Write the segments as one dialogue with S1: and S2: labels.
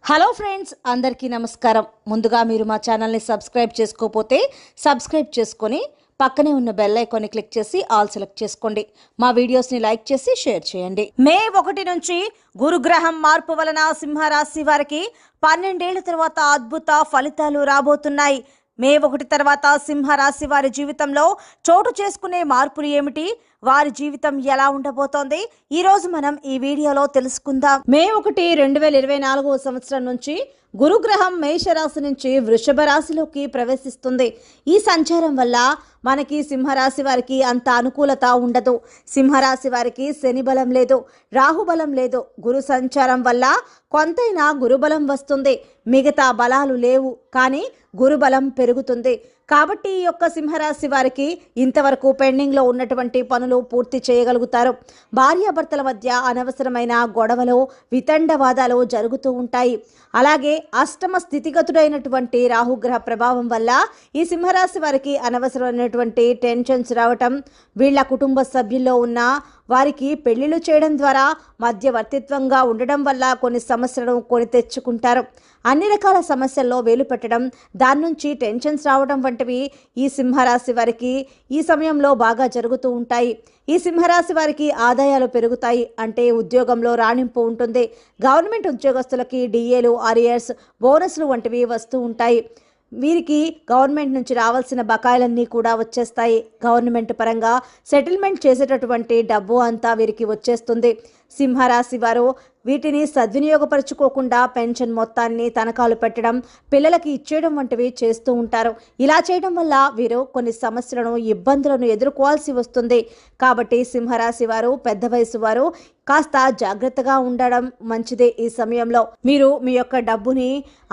S1: Hello friends, అందరికీ నమస్కారం. ముందుగా మీరు మా ఛానల్ని సబ్స్క్రైబ్ చేసుకోకపోతే సబ్స్క్రైబ్ చేసుకొని పక్కనే ఉన్న బెల్ ఐకాన్ని క్లిక్ చేసి ఆల్ సెలెక్ట్ చేసుకోండి. మా వీడియోస్ని లైక్ చేసి షేర్ చేయండి. మే 1 నుంచి గురుగ్రహం మార్పు వలన సింహరాశి వారికి 12 ఏళ్ల తర్వాత అద్భుత ఫలితాలు రాబోతున్నాయి. మే 1 తర్వాత సింహరాశి వారి జీవితంలో చోటు చేసుకునే మార్పులు ఏమిటి, వారి జీవితం ఎలా ఉండబోతోంది, ఈ రోజు మనం ఈ వీడియోలో తెలుసుకుందాం. మే 1, 2024 సంవత్సరం నుంచి గురుగ్రహం మేషరాశి నుంచి వృషభ రాశిలోకి ప్రవేశిస్తుంది. ఈ సంచారం వల్ల మనకి సింహరాశి వారికి అంత అనుకూలత ఉండదు. సింహరాశి వారికి శని బలం లేదు, రాహుబలం లేదు. గురు సంచారం వల్ల కొంతైనా గురుబలం వస్తుంది. మిగతా బలాలు లేవు, కానీ గురుబలం పెరుగుతుంది. కాబట్టి ఈ యొక్క సింహరాశి వారికి ఇంతవరకు పెండింగ్లో ఉన్నటువంటి పనులు పూర్తి చేయగలుగుతారు. భార్యాభర్తల మధ్య అనవసరమైన గొడవలు, వితండవాదాలు జరుగుతూ ఉంటాయి. అలాగే అష్టమ స్థితిగతుడైనటువంటి రాహుగ్రహ ప్రభావం వల్ల ఈ సింహరాశి వారికి అనవసరమైనటువంటి టెన్షన్స్ రావటం, వీళ్ళ కుటుంబ సభ్యుల్లో ఉన్న వారికి పెళ్లిళ్ళు చేయడం ద్వారా మధ్యవర్తిత్వంగా ఉండడం వల్ల కొన్ని సమస్యలను కొని తెచ్చుకుంటారు. అన్ని రకాల సమస్యల్లో వేలు పెట్టడం, దాని నుంచి టెన్షన్స్ రావడం వంటివి ఈ సింహరాశి వారికి ఈ సమయంలో బాగా జరుగుతూ ఉంటాయి. ఈ సింహరాశి వారికి ఆదాయాలు పెరుగుతాయి, అంటే ఉద్యోగంలో రాణింపు ఉంటుంది. గవర్నమెంట్ ఉద్యోగస్తులకి డిఏలు, అరియర్స్, బోనస్లు వంటివి వస్తూ ఉంటాయి. వీరికి గవర్నమెంట్ నుంచి రావాల్సిన బకాయిలన్నీ కూడా వచ్చేస్తాయి. గవర్నమెంట్ పరంగా సెటిల్మెంట్ చేసేటటువంటి డబ్బు అంతా వీరికి వచ్చేస్తుంది. సింహరాశి వారు వీటిని సద్వినియోగపరచుకోకుండా పెన్షన్ మొత్తాన్ని తనఖాలు పెట్టడం, పిల్లలకి ఇచ్చేయడం వంటివి చేస్తూ ఉంటారు. ఇలా చేయడం వల్ల వీరు కొన్ని సమస్యలను, ఇబ్బందులను ఎదుర్కోవాల్సి వస్తుంది. కాబట్టి సింహరాశి వారు, పెద్ద వయసు వారు కాస్త జాగ్రత్తగా ఉండడం మంచిదే. ఈ సమయంలో మీరు మీ యొక్క డబ్బుని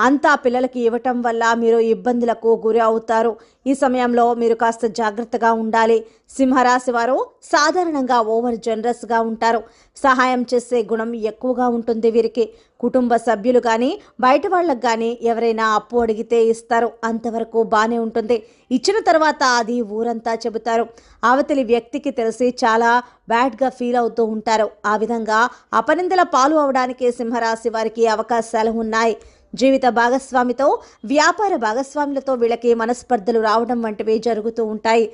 S1: అంతా పిల్లలకి ఇవ్వటం వల్ల మీరు ఇబ్బందులకు గురి అవుతారు. ఈ సమయంలో మీరు కాస్త జాగ్రత్తగా ఉండాలి. సింహరాశి వారు సాధారణంగా ఓవర్ జనరస్గా ఉంటారు. సహాయం చేసే గుణం ఎక్కువగా ఉంటుంది వీరికి. కుటుంబ సభ్యులు కానీ బయట వాళ్ళకు కానీ ఎవరైనా అప్పు అడిగితే ఇస్తారు, అంతవరకు బాగానే ఉంటుంది. ఇచ్చిన తర్వాత అది ఊరంతా చెబుతారు. అవతలి వ్యక్తికి తెలిసి చాలా బ్యాడ్గా ఫీల్ అవుతూ ఉంటారు. ఆ విధంగా అపనిందల పాలు అవడానికి సింహరాశి వారికి అవకాశాలు ఉన్నాయి. జీవిత భాగస్వామితో, వ్యాపార భాగస్వాములతో వీళ్ళకి మనస్పర్ధలు రావడం వంటివి జరుగుతూ ఉంటాయి.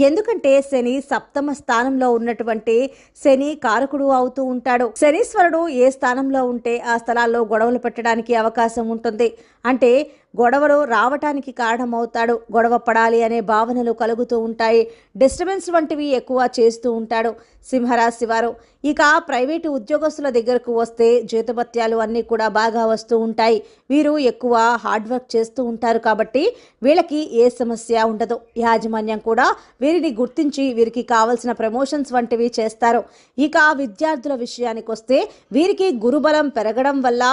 S1: ఎందుకంటే శని సప్తమ స్థానంలో ఉన్నటువంటి శని కారకుడు అవుతూ ఉంటాడు. శనీశ్వరుడు ఏ స్థానంలో ఉంటే ఆ స్థలాల్లో గొడవలు పెట్టడానికి అవకాశం ఉంటుంది. అంటే గొడవలు రావటానికి కారణమవుతాడు. గొడవ పడాలి అనే భావనలు కలుగుతూ ఉంటాయి. డిస్టర్బెన్స్ వంటివి ఎక్కువ చేస్తూ ఉంటాడు సింహరాశి వారు. ఇక ప్రైవేటు ఉద్యోగస్తుల దగ్గరకు వస్తే జీతభత్యాలు అన్నీ కూడా బాగా వస్తూ ఉంటాయి. వీరు ఎక్కువ హార్డ్ వర్క్ చేస్తూ ఉంటారు కాబట్టి వీళ్ళకి ఏ సమస్య ఉండదు. యాజమాన్యం కూడా వీరిని గుర్తించి వీరికి కావలసిన ప్రమోషన్స్ వంటివి చేస్తారు. ఇక విద్యార్థుల విషయానికి వస్తే వీరికి గురుబలం పెరగడం వల్ల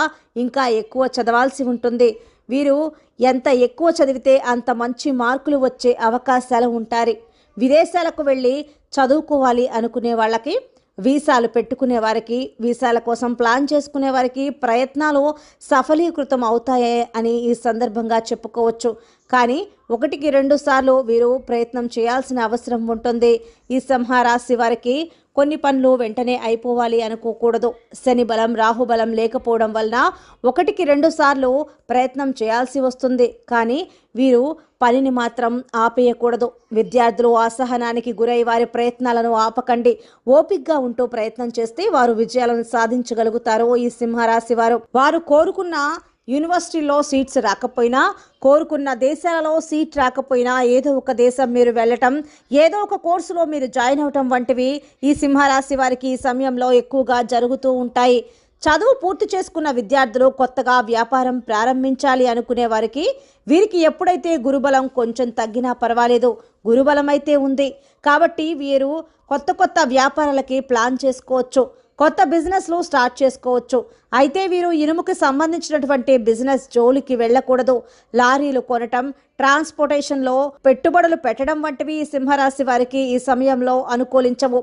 S1: ఇంకా ఎక్కువ చదవాల్సి ఉంటుంది. వీరు ఎంత ఎక్కువ చదివితే అంత మంచి మార్కులు వచ్చే అవకాశాలు ఉంటాయి. విదేశాలకు వెళ్ళి చదువుకోవాలి అనుకునే వాళ్ళకి, వీసాలు పెట్టుకునే వారికి, వీసాల కోసం ప్లాన్ చేసుకునే వారికి ప్రయత్నాలు సఫలీకృతం అవుతాయే అని ఈ సందర్భంగా చెప్పుకోవచ్చు. కానీ 1-2 సార్లు వీరు ప్రయత్నం చేయాల్సిన అవసరం ఉంటుంది. ఈ సింహరాశి వారికి కొన్ని పనులు వెంటనే అయిపోవాలి అనుకోకూడదు. శని బలం, రాహుబలం లేకపోవడం వలన 1-2 సార్లు ప్రయత్నం చేయాల్సి వస్తుంది. కానీ వీరు పనిని మాత్రం ఆపేయకూడదు. విద్యార్థులు అసహనానికి గురై వారి ప్రయత్నాలను ఆపకండి. ఓపికగా ఉంటూ ప్రయత్నం చేస్తే వారు విజయాలను సాధించగలుగుతారు. ఈ సింహరాశి వారు కోరుకున్న యూనివర్సిటీలో సీట్స్ రాకపోయినా, కోరుకున్న దేశాలలో సీట్ రాకపోయినా ఏదో ఒక దేశం మీరు వెళ్ళటం, ఏదో ఒక కోర్సులో మీరు జాయిన్ అవటం వంటివి ఈ సింహరాశి వారికి ఈ సమయంలో ఎక్కువగా జరుగుతూ ఉంటాయి. చదువు పూర్తి చేసుకున్న విద్యార్థులు కొత్తగా వ్యాపారం ప్రారంభించాలి అనుకునే వారికి వీరికి ఎప్పుడైతే గురుబలం కొంచెం తగ్గినా పర్వాలేదు, గురుబలం అయితే ఉంది కాబట్టి వీరు కొత్త వ్యాపారాలకి ప్లాన్ చేసుకోవచ్చు. కొత్త బిజినెస్లు స్టార్ట్ చేసుకోవచ్చు. అయితే వీరు ఇనుముకి సంబంధించినటువంటి బిజినెస్ జోలికి వెళ్ళకూడదు. లారీలు కొనటం, ట్రాన్స్పోర్టేషన్లో పెట్టుబడులు పెట్టడం వంటివి ఈ సింహరాశి వారికి ఈ సమయంలో అనుకూలించవు.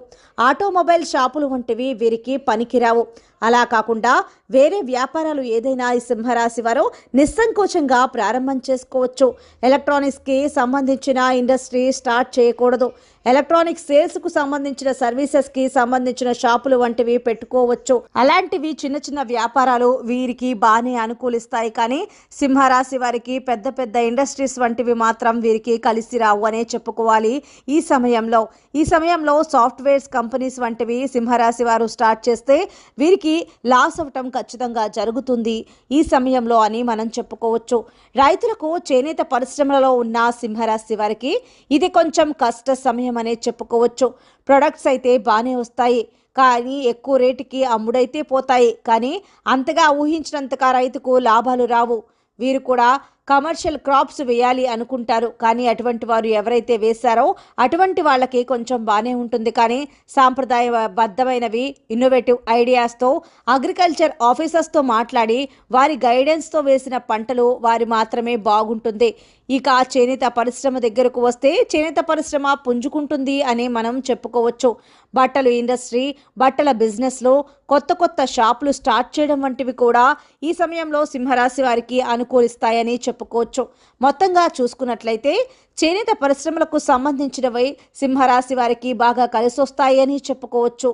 S1: ఆటోమొబైల్ షాపులు వంటివి వీరికి పనికిరావు. అలా కాకుండా వేరే వ్యాపారాలు ఏదైనా ఈ సింహరాశి వారు నిస్సంకోచంగా ప్రారంభం చేసుకోవచ్చు. ఎలక్ట్రానిక్స్కి సంబంధించిన ఇండస్ట్రీ స్టార్ట్ చేయకూడదు. ఎలక్ట్రానిక్ సేల్స్కు సంబంధించిన సర్వీసెస్కి సంబంధించిన షాపులు వంటివి పెట్టుకోవచ్చు. అలాంటివి చిన్న వ్యాపారాలు వీరికి బాగానే అనుకూలిస్తాయి, కానీ సింహరాశి వారికి పెద్ద పెద్ద ఇండస్ట్రీస్ వంటివి మాత్రం వీరికి కలిసి రావు అనే చెప్పుకోవాలి. ఈ సమయంలో సాఫ్ట్వేర్స్ కంపెనీస్ వంటివి సింహరాశి వారు స్టార్ట్ చేస్తే వీరికి లాస్ అవ్వటం ఖచ్చితంగా జరుగుతుంది ఈ సమయంలో అని మనం చెప్పుకోవచ్చు. రైతులకు చేనేత పరిశ్రమలలో ఉన్న సింహరాశి వారికి ఇది కొంచెం కష్ట సమయం అనే చెప్పుకోవచ్చు. ప్రొడక్ట్స్ అయితే బాగానే వస్తాయి, కానీ ఎక్కువ రేటుకి అమ్ముడైతే పోతాయి, కానీ అంతగా ఊహించినంతగా రైతుకు లాభాలు రావు. వీరు కూడా కమర్షియల్ క్రాప్స్ వేయాలి అనుకుంటారు, కానీ అటువంటి వారు ఎవరైతే వేశారో అటువంటి వాళ్ళకి కొంచెం బాగానే ఉంటుంది. కానీ సాంప్రదాయబద్ధమైనవి ఇన్నోవేటివ్ ఐడియాస్తో అగ్రికల్చర్ ఆఫీసర్స్తో మాట్లాడి వారి గైడెన్స్తో వేసిన పంటలు వారి మాత్రమే బాగుంటుంది. ఇక చేనేత పరిశ్రమ దగ్గరకు వస్తే చేనేత పరిశ్రమ పుంజుకుంటుంది అని మనం చెప్పుకోవచ్చు. బట్టలు ఇండస్ట్రీ, బట్టల బిజినెస్లో కొత్త షాపులు స్టార్ట్ చేయడం వంటివి కూడా ఈ సమయంలో సింహరాశి వారికి అనుకూలిస్తాయని చెప్పుకోవచ్చు. మొత్తంగా చూసుకున్నట్లయితే చేనేత పరిశ్రమలకు సంబంధించినవి సింహరాశి వారికి బాగా కలిసొస్తాయి అని చెప్పుకోవచ్చు.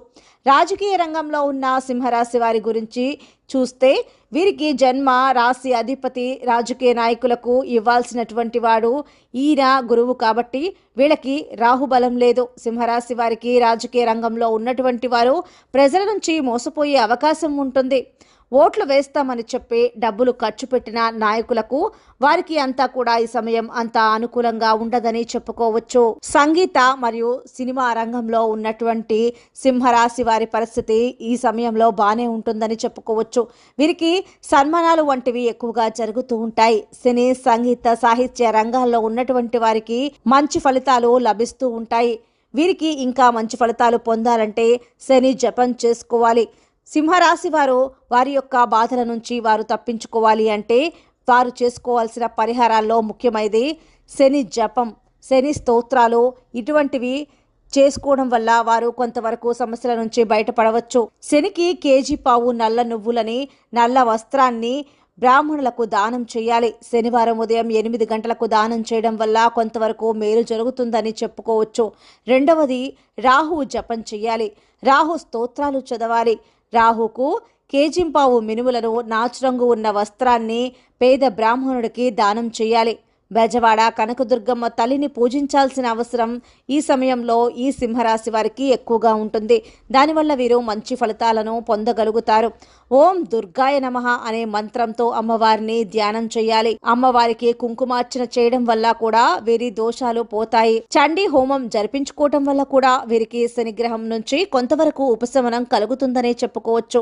S1: రాజకీయ రంగంలో ఉన్న సింహరాశి వారి గురించి చూస్తే వీరికి జన్మ రాశి అధిపతి రాజకీయ నాయకులకు ఇవ్వాల్సినటువంటి వాడు ఈయన గురువు, కాబట్టి వీళ్ళకి రాహుబలం లేదు. సింహరాశి వారికి రాజకీయ రంగంలో ఉన్నటువంటి వారు ప్రజల నుంచి మోసపోయే అవకాశం ఉంటుంది. ఓట్లు వేస్తామని చెప్పి డబ్బులు ఖర్చు పెట్టిన నాయకులకు వారికి అంతా కూడా ఈ సమయం అంత అనుకూలంగా ఉండదని చెప్పుకోవచ్చు. సంగీత మరియు సినిమా రంగంలో ఉన్నటువంటి సింహరాశి వారి పరిస్థితి ఈ సమయంలో బాగానే ఉంటుందని చెప్పుకోవచ్చు. వీరికి సన్మానాలు వంటివి ఎక్కువగా జరుగుతూ ఉంటాయి. సినీ, సంగీత, సాహిత్య రంగాల్లో ఉన్నటువంటి వారికి మంచి ఫలితాలు లభిస్తూ ఉంటాయి. వీరికి ఇంకా మంచి ఫలితాలు పొందాలంటే శని జపం చేసుకోవాలి. సింహరాశి వారు వారి యొక్క బాధల నుంచి వారు తప్పించుకోవాలి అంటే వారు చేసుకోవాల్సిన పరిహారాల్లో ముఖ్యమైనది శని జపం, శని స్తోత్రాలు ఇటువంటివి చేసుకోవడం వల్ల వారు కొంతవరకు సమస్యల నుంచి బయటపడవచ్చు. శనికి కేజీ పావు నల్ల నువ్వులని, నల్ల వస్త్రాన్ని బ్రాహ్మణులకు దానం చేయాలి. శనివారం ఉదయం 8 గంటలకు దానం చేయడం వల్ల కొంతవరకు మేలు జరుగుతుందని చెప్పుకోవచ్చు. రెండవది రాహు జపం చేయాలి. రాహు స్తోత్రాలు చదవాలి. రాహుకు కేజింపావు మినుములను, నాచురంగు ఉన్న వస్త్రాన్ని పేద బ్రాహ్మణుడికి దానం చేయాలి. బెజవాడ కనకదుర్గమ్మ తల్లిని పూజించాల్సిన అవసరం ఈ సమయంలో ఈ సింహరాశి వారికి ఎక్కువగా ఉంటుంది. దానివల్ల వీరు మంచి ఫలితాలను పొందగలుగుతారు. ఓం దుర్గాయ నమః అనే మంత్రంతో అమ్మవారిని ధ్యానం చేయాలి. అమ్మవారికి కుంకుమార్చన చేయడం వల్ల కూడా వీరి దోషాలు పోతాయి. చండీ హోమం జరిపించుకోవటం వల్ల కూడా వీరికి శనిగ్రహం నుంచి కొంతవరకు ఉపశమనం కలుగుతుందనే చెప్పుకోవచ్చు.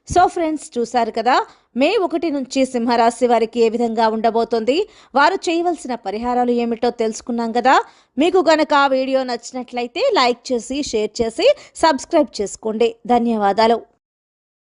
S1: సో ఫ్రెండ్స్, చూశారు కదా మే 1 నుంచి సింహరాశి వారికి ఏ విధంగా ఉండబోతుంది, వారు చేయవలసిన పరిహారాలు ఏమిటో తెలుసుకున్నాం కదా. మీకు గనక వీడియో నచ్చినట్లయితే లైక్ చేసి, షేర్ చేసి, సబ్స్క్రైబ్ చేసుకోండి. ధన్యవాదాలు.